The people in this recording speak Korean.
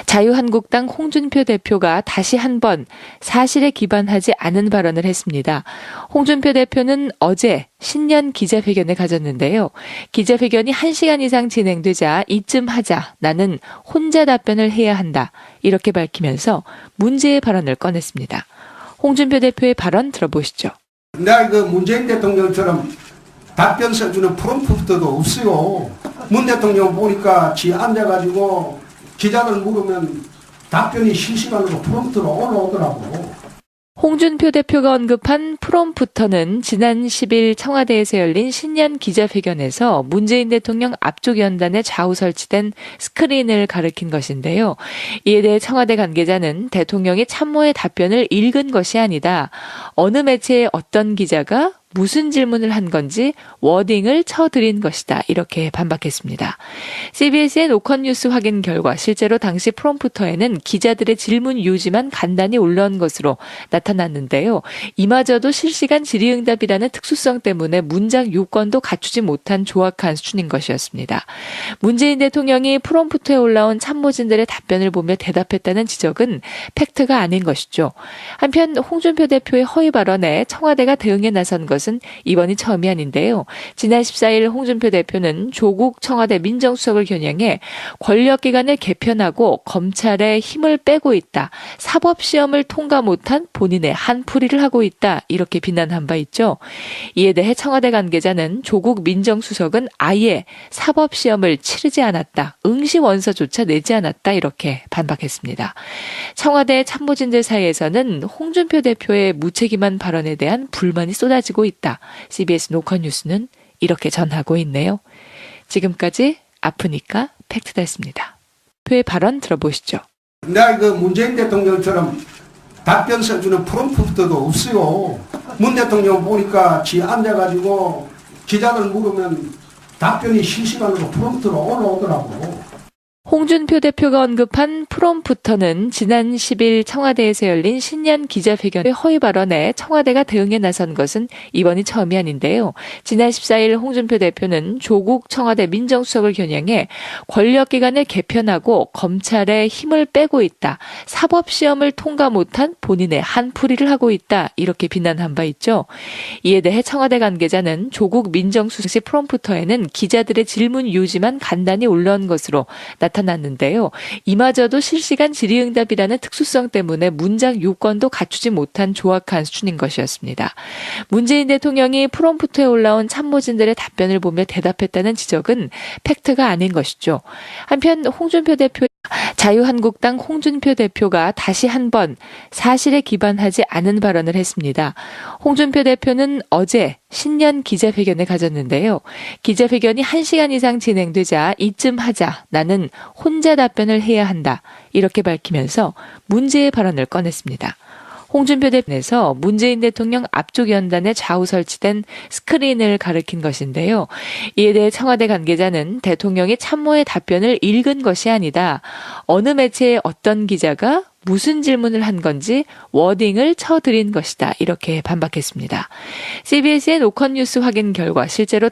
자유한국당 홍준표 대표가 다시 한번 사실에 기반하지 않은 발언을 했습니다. 홍준표 대표는 어제 신년 기자회견을 가졌는데요. 기자회견이 1시간 이상 진행되자 이쯤 하자, 나는 혼자 답변을 해야 한다, 이렇게 밝히면서 문제의 발언을 꺼냈습니다. 홍준표 대표의 발언 들어보시죠. 내가 문재인 대통령처럼 답변 써주는 프롬프트도 없어요. 문 대통령 보니까 지 앉아가지고 기자들 물으면 답변이 실시간으로 프롬프트로 올라오더라고. 홍준표 대표가 언급한 프롬프터는 지난 10일 청와대에서 열린 신년 기자회견에서 문재인 대통령 앞쪽 연단에 좌우 설치된 스크린을 가리킨 것인데요. 이에 대해 청와대 관계자는 대통령이 참모의 답변을 읽은 것이 아니다, 어느 매체의 어떤 기자가 무슨 질문을 한 건지 워딩을 쳐드린 것이다, 이렇게 반박했습니다. CBS의 노컷뉴스 확인 결과 실제로 당시 프롬프터에는 기자들의 질문 요지만 간단히 올라온 것으로 나타났는데요. 이마저도 실시간 질의응답이라는 특수성 때문에 문장 요건도 갖추지 못한 조악한 수준인 것이었습니다. 문재인 대통령이 프롬프터에 올라온 참모진들의 답변을 보며 대답했다는 지적은 팩트가 아닌 것이죠. 한편 홍준표 대표의 허위 발언에 청와대가 대응에 나선 것은 이번이 처음이 아닌데요. 지난 14일 홍준표 대표는 조국 청와대 민정수석을 겨냥해 권력기관을 개편하고 검찰에 힘을 빼고 있다, 사법시험을 통과 못한 본인의 한풀이를 하고 있다, 이렇게 비난한 바 있죠. 이에 대해 청와대 관계자는 조국 민정수석은 아예 사법시험을 치르지 않았다, 응시원서조차 내지 않았다, 이렇게 반박했습니다. 청와대 참모진들 사이에서는 홍준표 대표의 무책임한 발언에 대한 불만이 쏟아지고 있다, CBS 노컷뉴스는 이렇게 전하고 있네요. 지금까지 아프니까 팩트다였습니다. 대표의 발언 들어보시죠. 내가 문재인 대통령처럼 답변 써주는 프롬프트도 없어요. 문 대통령 보니까 지 앉아가지고 기자들 물으면 답변이 실시간으로 프롬프트로 올라오더라고. 홍준표 대표가 언급한 프롬프터는 지난 10일 청와대에서 열린 신년 기자회견의 허위 발언에 청와대가 대응에 나선 것은 이번이 처음이 아닌데요. 지난 14일 홍준표 대표는 조국 청와대 민정수석을 겨냥해 권력기관을 개편하고 검찰에 힘을 빼고 있다, 사법시험을 통과 못한 본인의 한풀이를 하고 있다, 이렇게 비난한 바 있죠. 이에 대해 청와대 관계자는 조국 민정수석 프롬프터에는 기자들의 질문 요지만 간단히 올라온 것으로 나타났는데요. 이마저도 실시간 질의응답이라는 특수성 때문에 문장 요건도 갖추지 못한 조악한 수준인 것이었습니다. 문재인 대통령이 프롬프트에 올라온 참모진들의 답변을 보며 대답했다는 지적은 팩트가 아닌 것이죠. 한편 홍준표 대표 자유한국당 홍준표 대표가 다시 한번 사실에 기반하지 않은 발언을 했습니다. 홍준표 대표는 어제 신년 기자회견을 가졌는데요. 기자회견이 1시간 이상 진행되자 이쯤 하자, 나는 혼자 답변을 해야 한다, 이렇게 밝히면서 문제의 발언을 꺼냈습니다. 홍준표 대표에서 문재인 대통령 앞쪽 연단에 좌우 설치된 스크린을 가리킨 것인데요. 이에 대해 청와대 관계자는 대통령이 참모의 답변을 읽은 것이 아니다, 어느 매체의 어떤 기자가 무슨 질문을 한 건지 워딩을 쳐드린 것이다, 이렇게 반박했습니다. CBS의 노컷뉴스 확인 결과 실제로